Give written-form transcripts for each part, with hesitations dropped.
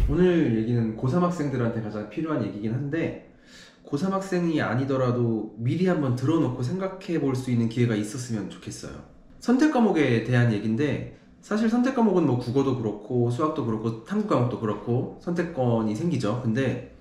오늘 얘기는 고3 학생들한테 가장 필요한 얘기긴 한데, 고3 학생이 아니더라도 미리 한번 들어놓고 생각해 볼 수 있는 기회가 있었으면 좋겠어요. 선택 과목에 대한 얘기인데, 사실 선택 과목은 뭐 국어도 그렇고 수학도 그렇고 탐구 과목도 그렇고 선택권이 생기죠. 근데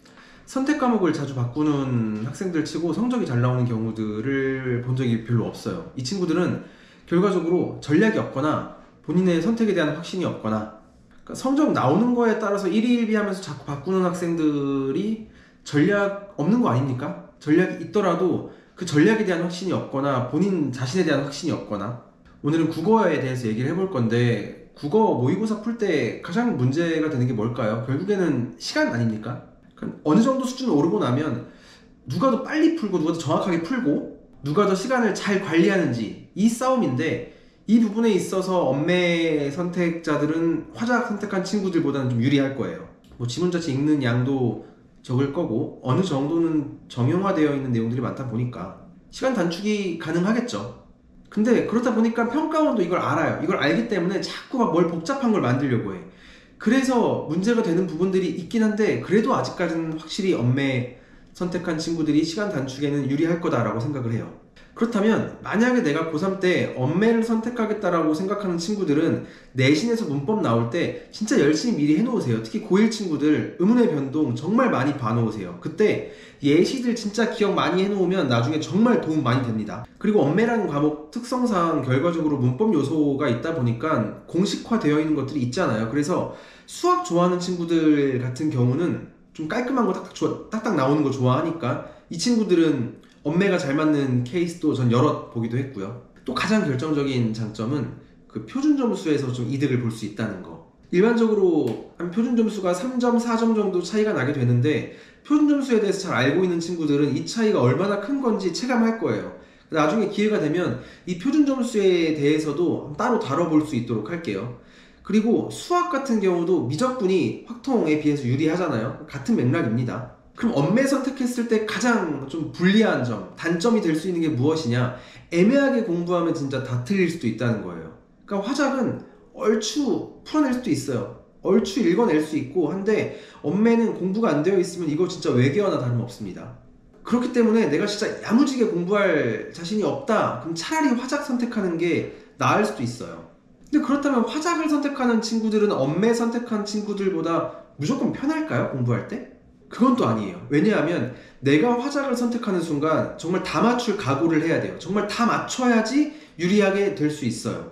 선택 과목을 자주 바꾸는 학생들 치고 성적이 잘 나오는 경우들을 본 적이 별로 없어요. 이 친구들은 결과적으로 전략이 없거나 본인의 선택에 대한 확신이 없거나, 그러니까 성적 나오는 거에 따라서 일희일비하면서 자꾸 바꾸는 학생들이 전략 없는 거 아닙니까? 전략이 있더라도 그 전략에 대한 확신이 없거나 본인 자신에 대한 확신이 없거나. 오늘은 국어에 대해서 얘기를 해볼 건데, 국어 모의고사 풀 때 가장 문제가 되는 게 뭘까요? 결국에는 시간 아닙니까? 그러니까 어느 정도 수준을 오르고 나면 누가 더 빨리 풀고 누가 더 정확하게 풀고 누가 더 시간을 잘 관리하는지, 이 싸움인데, 이 부분에 있어서 엄매 선택자들은 화작 선택한 친구들보다는 좀 유리할 거예요. 뭐 지문 자체 읽는 양도 적을 거고 어느 정도는 정형화되어 있는 내용들이 많다 보니까 시간 단축이 가능하겠죠. 근데 그렇다 보니까 평가원도 이걸 알아요. 이걸 알기 때문에 자꾸 막 뭘 복잡한 걸 만들려고 해. 그래서 문제가 되는 부분들이 있긴 한데, 그래도 아직까지는 확실히 엄매 선택한 친구들이 시간 단축에는 유리할 거다라고 생각을 해요. 그렇다면 만약에 내가 고3 때 엄매를 선택하겠다라고 생각하는 친구들은 내신에서 문법 나올 때 진짜 열심히 미리 해놓으세요. 특히 고1 친구들 의문의 변동 정말 많이 봐놓으세요. 그때 예시들 진짜 기억 많이 해놓으면 나중에 정말 도움 많이 됩니다. 그리고 엄매라는 과목 특성상 결과적으로 문법 요소가 있다 보니까 공식화되어 있는 것들이 있잖아요. 그래서 수학 좋아하는 친구들 같은 경우는 좀 깔끔한 거 딱딱 나오는 거 좋아하니까 이 친구들은 엄매가 잘 맞는 케이스도 전 여러 보기도 했고요. 또 가장 결정적인 장점은 그 표준 점수에서 좀 이득을 볼 수 있다는 거. 일반적으로 한 표준 점수가 3점, 4점 정도 차이가 나게 되는데, 표준 점수에 대해서 잘 알고 있는 친구들은 이 차이가 얼마나 큰 건지 체감할 거예요. 나중에 기회가 되면 이 표준 점수에 대해서도 따로 다뤄볼 수 있도록 할게요. 그리고 수학 같은 경우도 미적분이 확통에 비해서 유리하잖아요. 같은 맥락입니다. 그럼 엄매 선택했을 때 가장 좀 불리한 점, 단점이 될 수 있는 게 무엇이냐? 애매하게 공부하면 진짜 다 틀릴 수도 있다는 거예요. 그러니까 화작은 얼추 풀어낼 수도 있어요. 얼추 읽어낼 수 있고 한데, 엄매는 공부가 안 되어 있으면 이거 진짜 외계어나 다름없습니다. 그렇기 때문에 내가 진짜 야무지게 공부할 자신이 없다, 그럼 차라리 화작 선택하는 게 나을 수도 있어요. 근데 그렇다면 화작을 선택하는 친구들은 엄매 선택한 친구들보다 무조건 편할까요? 공부할 때? 그건 또 아니에요. 왜냐하면 내가 화작을 선택하는 순간 정말 다 맞출 각오를 해야 돼요. 정말 다 맞춰야지 유리하게 될 수 있어요.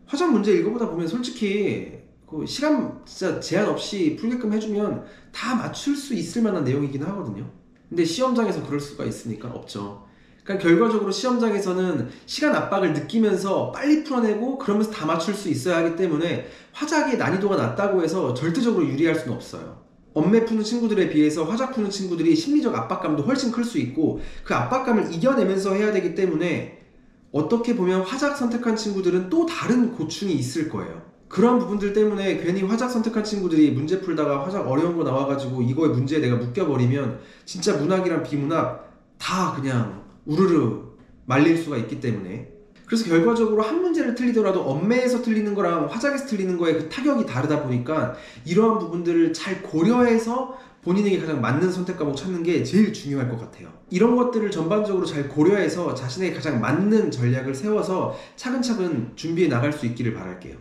화작 문제 읽어보다 보면 솔직히 그 시간 진짜 제한 없이 풀게끔 해주면 다 맞출 수 있을 만한 내용이긴 하거든요. 근데 시험장에서 그럴 수가 있습니까? 없죠. 그러니까 결과적으로 시험장에서는 시간 압박을 느끼면서 빨리 풀어내고 그러면서 다 맞출 수 있어야 하기 때문에 화작의 난이도가 낮다고 해서 절대적으로 유리할 수는 없어요. 엄매 푸는 친구들에 비해서 화작 푸는 친구들이 심리적 압박감도 훨씬 클 수 있고, 그 압박감을 이겨내면서 해야 되기 때문에 어떻게 보면 화작 선택한 친구들은 또 다른 고충이 있을 거예요. 그런 부분들 때문에 괜히 화작 선택한 친구들이 문제 풀다가 화작 어려운 거 나와가지고 이거에 문제에 내가 묶여버리면 진짜 문학이랑 비문학 다 그냥 우르르 말릴 수가 있기 때문에. 그래서 결과적으로 한 문제를 틀리더라도 엄매에서 틀리는 거랑 화작에서 틀리는 거에 그 타격이 다르다 보니까 이러한 부분들을 잘 고려해서 본인에게 가장 맞는 선택 과목 찾는 게 제일 중요할 것 같아요. 이런 것들을 전반적으로 잘 고려해서 자신에게 가장 맞는 전략을 세워서 차근차근 준비해 나갈 수 있기를 바랄게요.